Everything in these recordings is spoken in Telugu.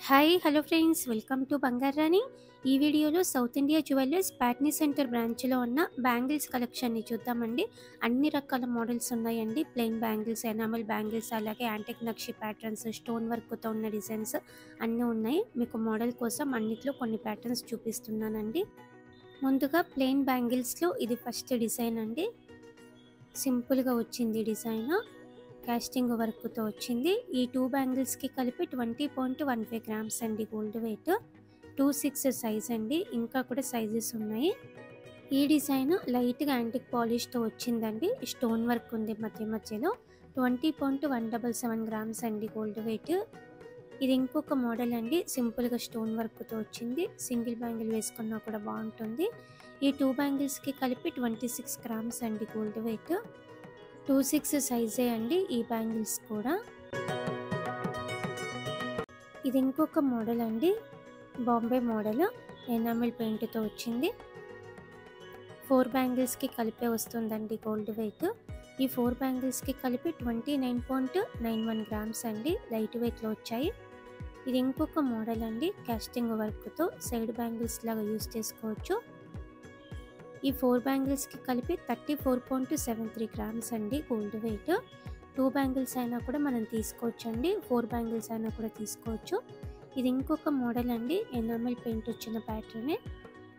Hi hello friends, welcome to బంగారు రాణి. ఈ వీడియోలో south India jewellers Patny centre బ్రాంచ్లో ఉన్న బ్యాంగిల్స్ కలెక్షన్ని చూద్దామండి. అన్ని రకాల మోడల్స్ ఉన్నాయండి. ప్లెయిన్ బ్యాంగిల్స్, ఎనామల్ బ్యాంగిల్స్, అలాగే యాంటిక్ నక్షి ప్యాటర్న్స్, స్టోన్ వర్క్తో ఉన్న డిజైన్స్ అన్నీ ఉన్నాయి. మీకు మోడల్ కోసం అన్నిట్లో కొన్ని ప్యాటర్న్స్ చూపిస్తున్నానండి. ముందుగా ప్లెయిన్ బ్యాంగిల్స్లో ఇది ఫస్ట్ డిజైన్ అండి. సింపుల్గా వచ్చింది డిజైన్, కాస్టింగ్ వర్క్తో వచ్చింది. ఈ 2 బ్యాంగిల్స్కి కలిపి 20.15 గ్రామ్స్ అండి గోల్డ్ వెయిట్. 26 సైజ్ అండి. ఇంకా కూడా సైజెస్ ఉన్నాయి. ఈ డిజైన్ లైట్గా యాంటిక్ పాలిష్తో వచ్చిందండి. స్టోన్ వర్క్ ఉంది మధ్య మధ్యలో. 20.177 గ్రామ్స్ అండి గోల్డ్ వెయిట్. ఇది ఇంకొక మోడల్ అండి. సింపుల్గా స్టోన్ వర్క్తో వచ్చింది. సింగిల్ బ్యాంగిల్ వేసుకున్నా కూడా బాగుంటుంది. ఈ 2 బ్యాంగిల్స్కి కలిపి 26 గ్రామ్స్ అండి గోల్డ్ వెయిట్. 26 సైజే అండి ఈ బ్యాంగిల్స్ కూడా. ఇది ఇంకొక మోడల్ అండి. బాంబే మోడల్, ఎనామిల్ పెయింట్తో వచ్చింది. 4 బ్యాంగిల్స్కి కలిపే వస్తుందండి గోల్డ్ వెయిట్. ఈ 4 బ్యాంగిల్స్కి కలిపి 29.91 గ్రామ్స్ అండి. లైట్ వెయిట్లో వచ్చాయి. ఇది ఇంకొక మోడల్ అండి. కాస్టింగ్ వర్క్తో సైడ్ బ్యాంగిల్స్ లాగా యూస్ చేసుకోవచ్చు. ఈ 4 బ్యాంగిల్స్కి కలిపి 34.73 గ్రామ్స్ అండి గోల్డ్ వెయిట్. 2 బ్యాంగిల్స్ అయినా కూడా మనం తీసుకోవచ్చు అండి. 4 బ్యాంగిల్స్ అయినా కూడా తీసుకోవచ్చు. ఇది ఇంకొక మోడల్ అండి. ఎనామిల్ పెయింట్ వచ్చిన ప్యాటర్నే,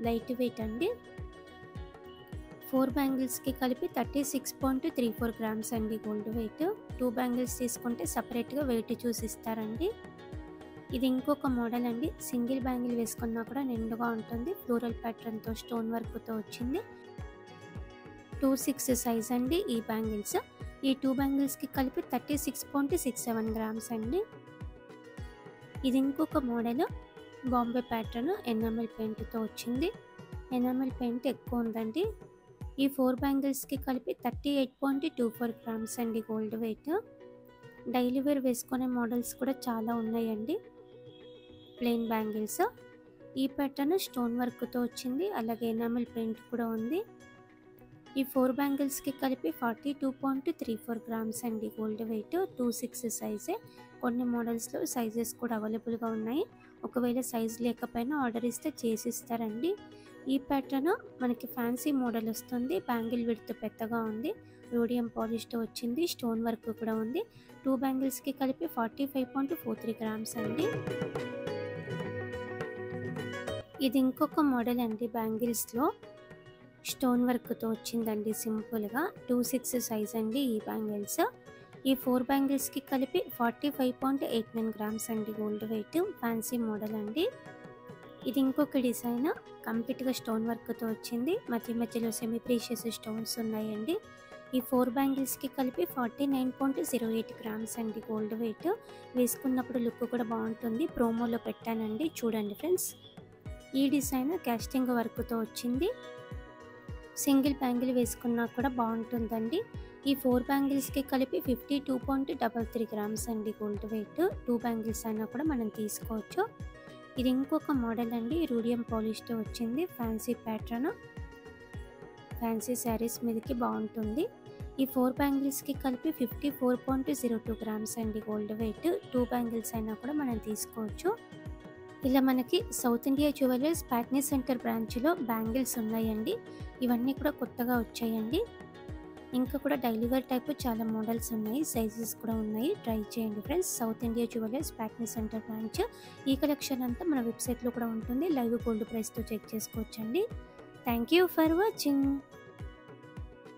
లైట్ వెయిట్ అండి. 4 బ్యాంగిల్స్కి కలిపి 36.34 గ్రామ్స్ అండి గోల్డ్ వెయిట్. 2 బ్యాంగిల్స్ తీసుకుంటే సపరేట్గా వెయిట్ చూసి ఇస్తారండి. ఇది ఇంకొక మోడల్ అండి. సింగిల్ బ్యాంగిల్ వేసుకున్నా కూడా నిండుగా ఉంటుంది. ఫ్లోరల్ ప్యాటర్న్తో స్టోన్ వర్క్తో వచ్చింది. 26 సైజ్ అండి ఈ బ్యాంగిల్స్. ఈ 2 బ్యాంగిల్స్కి కలిపి 36.67 గ్రామ్స్ అండి. ఇది ఇంకొక మోడల్. బాంబే ప్యాటర్న్, ఎనామిల్ పెయింట్తో వచ్చింది. ఎనామిల్ పెయింట్ ఎక్కువ ఉందండి. ఈ 4 బ్యాంగిల్స్కి కలిపి 38.24 గ్రామ్స్ అండి గోల్డ్ వెయిట్. డైలీ వేర్ వేసుకునే మోడల్స్ కూడా చాలా ఉన్నాయండి. Plain bangles. ఈ ప్యాటర్న్ స్టోన్ వర్క్తో వచ్చింది. అలాగే ఎనామిల్ పెయింట్ కూడా ఉంది. ఈ 4 బ్యాంగిల్స్కి కలిపి 42.34 గ్రామ్స్ అండి గోల్డ్ వెయిట్. 26 సైజే. కొన్ని మోడల్స్లో సైజెస్ కూడా అవైలబుల్గా ఉన్నాయి. ఒకవేళ సైజ్ లేకపోయినా ఆర్డర్ ఇస్తే చేసి ఇస్తారండి. ఈ ప్యాటర్న్ మనకి ఫ్యాన్సీ మోడల్ వస్తుంది. బ్యాంగిల్ విడ్త్ పెద్దగా ఉంది. రోడియం పాలిష్తో వచ్చింది. స్టోన్ వర్క్ కూడా ఉంది. 2 బ్యాంగిల్స్కి కలిపి 45.43 గ్రామ్స్ అండి. ఇది ఇంకొక మోడల్ అండి. బ్యాంగిల్స్లో స్టోన్ వర్క్తో వచ్చిందండి సింపుల్గా. 26 సైజ్ అండి ఈ బ్యాంగిల్స్. ఈ 4 బ్యాంగిల్స్కి కలిపి 45.89 గ్రామ్స్ అండి గోల్డ్ వెయిట్. ఫ్యాన్సీ మోడల్ అండి. ఇది ఇంకొక డిజైన్. కంప్లీట్గా స్టోన్ వర్క్తో వచ్చింది. మధ్య మధ్యలో సెమీ ప్రీషియస్ స్టోన్స్ ఉన్నాయండి. ఈ 4 బ్యాంగిల్స్కి కలిపి 49.08 గ్రామ్స్ అండి గోల్డ్ వెయిట్. వేసుకున్నప్పుడు లుక్ కూడా బాగుంటుంది. ప్రోమోలో పెట్టానండి, చూడండి ఫ్రెండ్స్. ఈ డిజైన్ కాస్టింగ్ వర్క్తో వచ్చింది. సింగిల్ బ్యాంగిల్ వేసుకున్నా కూడా బాగుంటుందండి. ఈ 4 బ్యాంగిల్స్కి కలిపి 52.33 గ్రామ్స్ అండి గోల్డ్ వెయిట్. 2 బ్యాంగిల్స్ అయినా కూడా మనం తీసుకోవచ్చు. ఇది ఇంకొక మోడల్ అండి. రూడియం పాలిష్తో వచ్చింది. ఫ్యాన్సీ ప్యాటర్న్, ఫ్యాన్సీ శారీస్ మీదకి బాగుంటుంది. ఈ 4 బ్యాంగిల్స్కి కలిపి 54.02 గ్రామ్స్ అండి గోల్డ్ వెయిట్. 2 బ్యాంగిల్స్ అయినా కూడా మనం తీసుకోవచ్చు. ఇలా మనకి south India jewellers Patny centre బ్రాంచ్లో బ్యాంగిల్స్ ఉన్నాయండి. ఇవన్నీ కూడా కొత్తగా వచ్చాయండి. ఇంకా కూడా డైలీ వేర్ టైపు చాలా మోడల్స్ ఉన్నాయి. సైజెస్ కూడా ఉన్నాయి. ట్రై చేయండి friends. South India jewellers Patny centre branch. ఈ కలెక్షన్ అంతా మన వెబ్సైట్లో కూడా ఉంటుంది. లైవ్ గోల్డ్ ప్రైస్తో చెక్ చేసుకోవచ్చండి. Thank you for watching.